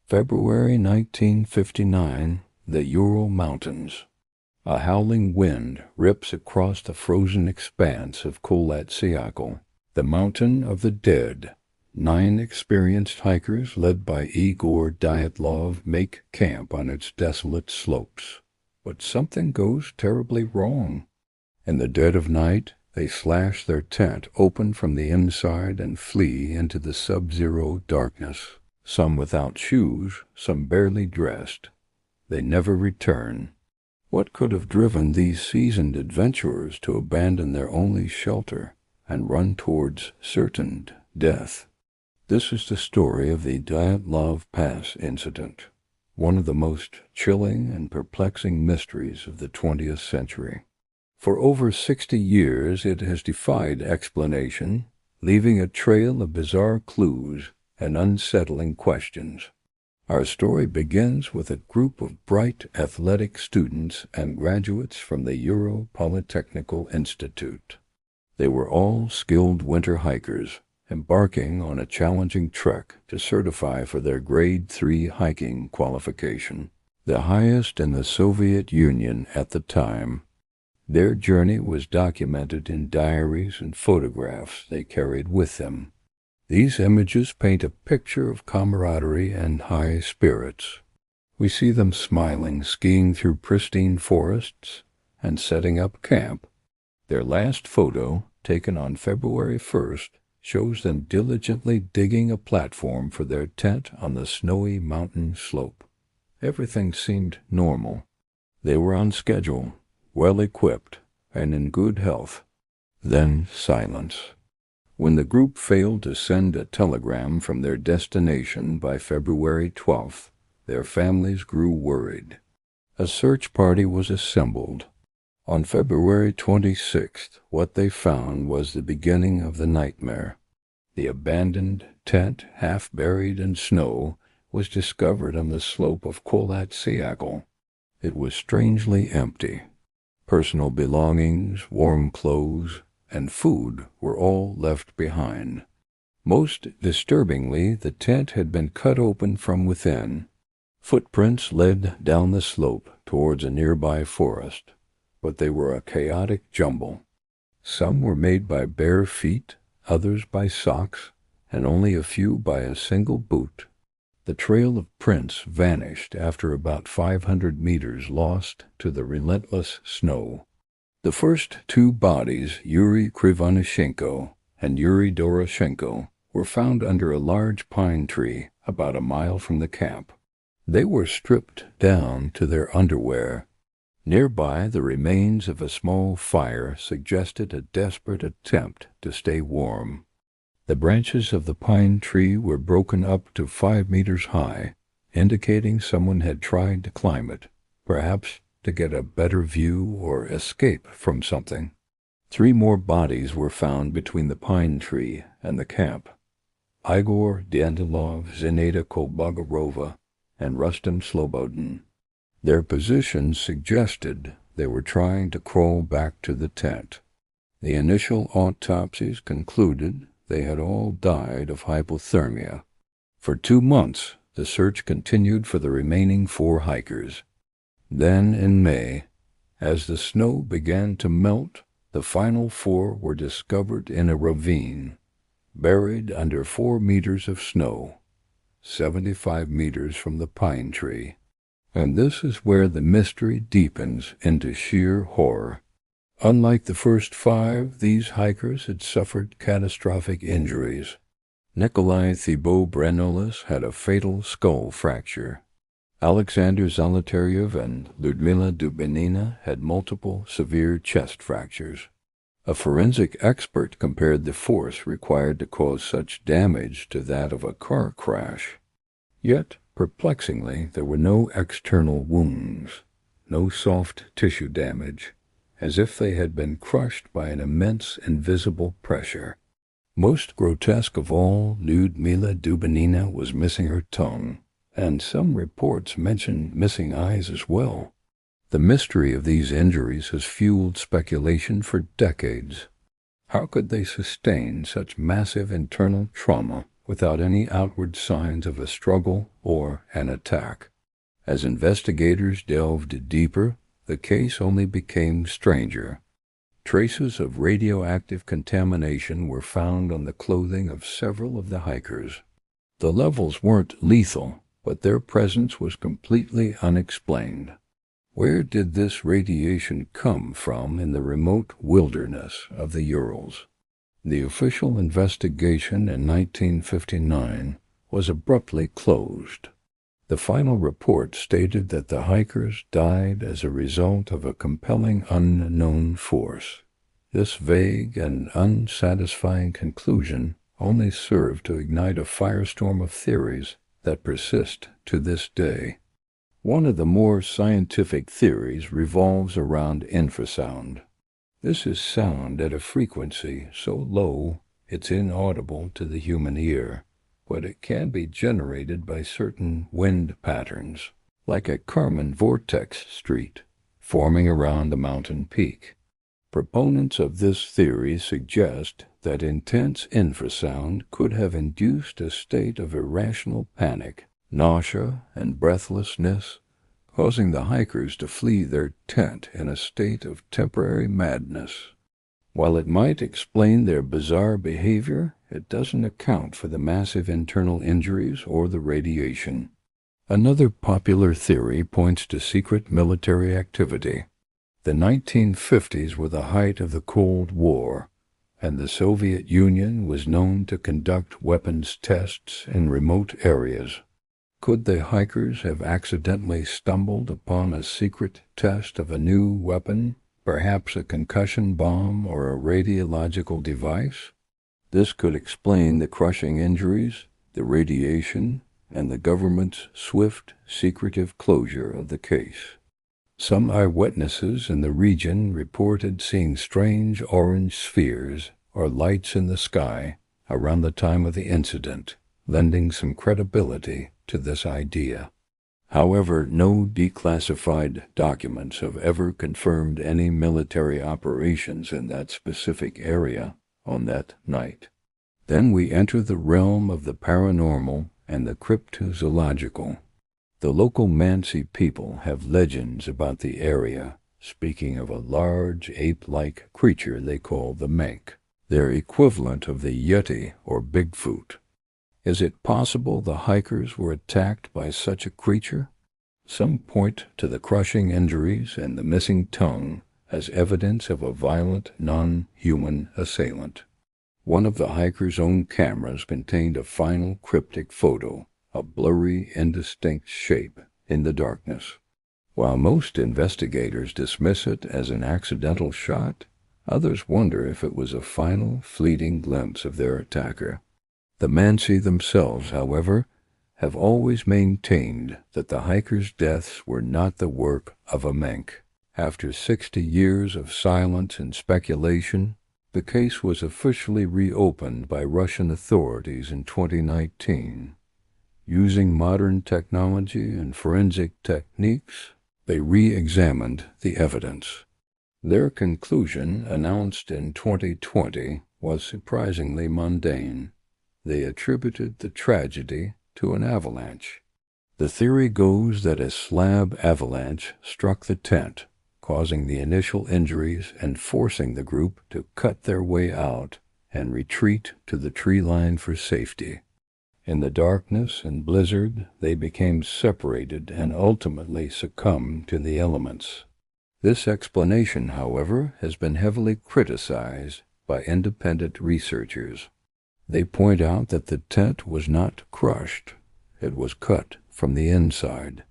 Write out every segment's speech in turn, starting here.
February 1959, the Ural Mountains. A howling wind rips across the frozen expanse of Kholat-Syakhl, the mountain of the dead. 9 experienced hikers led by Igor Dyatlov make camp on its desolate slopes. But something goes terribly wrong. In the dead of night, they slash their tent open from the inside and flee into the sub-zero darkness. Some without shoes, some barely dressed. They never return. What could have driven these seasoned adventurers to abandon their only shelter and run towards certain death? This is the story of the Dyatlov Pass incident, one of the most chilling and perplexing mysteries of the 20th century. For over 60 years it has defied explanation, leaving a trail of bizarre clues and unsettling questions. Our story begins with a group of bright athletic students and graduates from the Ural Polytechnical Institute. They were all skilled winter hikers, embarking on a challenging trek to certify for their Grade 3 hiking qualification, the highest in the Soviet Union at the time. Their journey was documented in diaries and photographs they carried with them. These images paint a picture of camaraderie and high spirits. We see them smiling, skiing through pristine forests, and setting up camp. Their last photo, taken on February 1st, shows them diligently digging a platform for their tent on the snowy mountain slope. Everything seemed normal. They were on schedule, well-equipped, and in good health. Then silence. When the group failed to send a telegram from their destination by February 12th, their families grew worried. A search party was assembled. On February 26th, what they found was the beginning of the nightmare. The abandoned tent, half buried in snow, was discovered on the slope of Kholat-Syakhl. It was strangely empty. Personal belongings, warm clothes, and food were all left behind. Most disturbingly, the tent had been cut open from within. Footprints led down the slope towards a nearby forest, but they were a chaotic jumble. Some were made by bare feet, others by socks, and only a few by a single boot. The trail of prints vanished after about 500 meters lost to the relentless snow. The first 2 bodies, Yuri Krivonishenko and Yuri Doroshenko, were found under a large pine tree about a mile from the camp. They were stripped down to their underwear. Nearby, the remains of a small fire suggested a desperate attempt to stay warm. The branches of the pine tree were broken up to 5 meters high, indicating someone had tried to climb it, perhaps to get a better view or escape from something. 3 more bodies were found between the pine tree and the camp. Igor Dyatlov, Zineda Kolbogorova, and Rustem Slobodin. Their positions suggested they were trying to crawl back to the tent. The initial autopsies concluded they had all died of hypothermia. For 2 months, the search continued for the remaining 4 hikers. Then, in May, as the snow began to melt, the final 4 were discovered in a ravine, buried under 4 meters of snow, 75 meters from the pine tree. And this is where the mystery deepens into sheer horror. Unlike the first 5, these hikers had suffered catastrophic injuries. Nikolai Thibault-Brenolis had a fatal skull fracture. Alexander Zolotaryov and Lyudmila Dubinina had multiple severe chest fractures. A forensic expert compared the force required to cause such damage to that of a car crash. Yet, perplexingly, there were no external wounds, no soft tissue damage, as if they had been crushed by an immense invisible pressure. Most grotesque of all, Lyudmila Dubinina was missing her tongue, and some reports mentioned missing eyes as well. The mystery of these injuries has fueled speculation for decades. How could they sustain such massive internal trauma without any outward signs of a struggle or an attack. As investigators delved deeper, the case only became stranger. Traces of radioactive contamination were found on the clothing of several of the hikers. The levels weren't lethal, but their presence was completely unexplained. Where did this radiation come from in the remote wilderness of the Urals? The official investigation in 1959 was abruptly closed. The final report stated that the hikers died as a result of a compelling unknown force. This vague and unsatisfying conclusion only served to ignite a firestorm of theories that persist to this day. One of the more scientific theories revolves around infrasound. This is sound at a frequency so low it's inaudible to the human ear, but it can be generated by certain wind patterns, like a Kármán vortex street, forming around a mountain peak. Proponents of this theory suggest that intense infrasound could have induced a state of irrational panic, nausea, and breathlessness, causing the hikers to flee their tent in a state of temporary madness. While it might explain their bizarre behavior, it doesn't account for the massive internal injuries or the radiation. Another popular theory points to secret military activity. The 1950s were the height of the Cold War, and the Soviet Union was known to conduct weapons tests in remote areas. Could the hikers have accidentally stumbled upon a secret test of a new weapon, perhaps a concussion bomb or a radiological device? This could explain the crushing injuries, the radiation, and the government's swift, secretive closure of the case. Some eyewitnesses in the region reported seeing strange orange spheres or lights in the sky around the time of the incident, lending some credibility to this idea. However, no declassified documents have ever confirmed any military operations in that specific area on that night. Then we enter the realm of the paranormal and the cryptozoological. The local Mansi people have legends about the area, speaking of a large ape-like creature they call the Menk, their equivalent of the Yeti or Bigfoot. Is it possible the hikers were attacked by such a creature? Some point to the crushing injuries and the missing tongue as evidence of a violent, non-human assailant. One of the hikers' own cameras contained a final cryptic photo, a blurry, indistinct shape in the darkness. While most investigators dismiss it as an accidental shot, others wonder if it was a final, fleeting glimpse of their attacker. The Mansi themselves, however, have always maintained that the hikers' deaths were not the work of a Menk. After 60 years of silence and speculation, the case was officially reopened by Russian authorities in 2019. Using modern technology and forensic techniques, they re-examined the evidence. Their conclusion, announced in 2020, was surprisingly mundane. They attributed the tragedy to an avalanche. The theory goes that a slab avalanche struck the tent, causing the initial injuries and forcing the group to cut their way out and retreat to the tree line for safety. In the darkness and blizzard, they became separated and ultimately succumbed to the elements. This explanation, however, has been heavily criticized by independent researchers. They point out that the tent was not crushed, it was cut from the inside.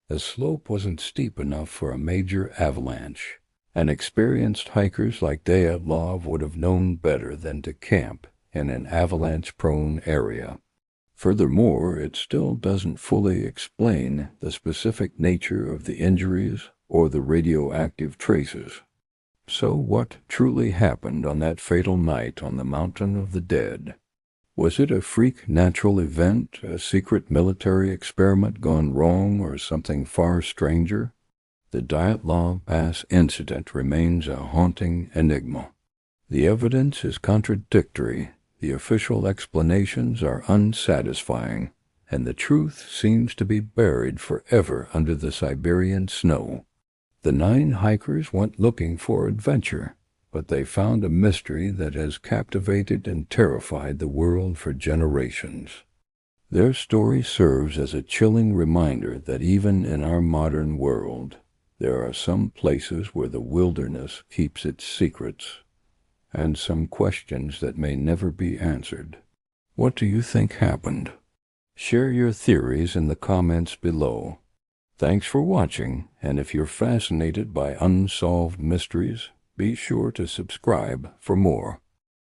The slope wasn't steep enough for a major avalanche, and experienced hikers like Dyatlov would have known better than to camp in an avalanche-prone area. Furthermore, it still doesn't fully explain the specific nature of the injuries or the radioactive traces. So what truly happened on that fatal night on the Mountain of the Dead? Was it a freak natural event, a secret military experiment gone wrong, or something far stranger? The Dyatlov Pass incident remains a haunting enigma. The evidence is contradictory, The official explanations are unsatisfying, and the truth seems to be buried forever under the Siberian snow. The 9 hikers went looking for adventure, but they found a mystery that has captivated and terrified the world for generations. Their story serves as a chilling reminder that even in our modern world, there are some places where the wilderness keeps its secrets, and some questions that may never be answered. What do you think happened? Share your theories in the comments below. Thanks for watching, and if you're fascinated by unsolved mysteries, be sure to subscribe for more.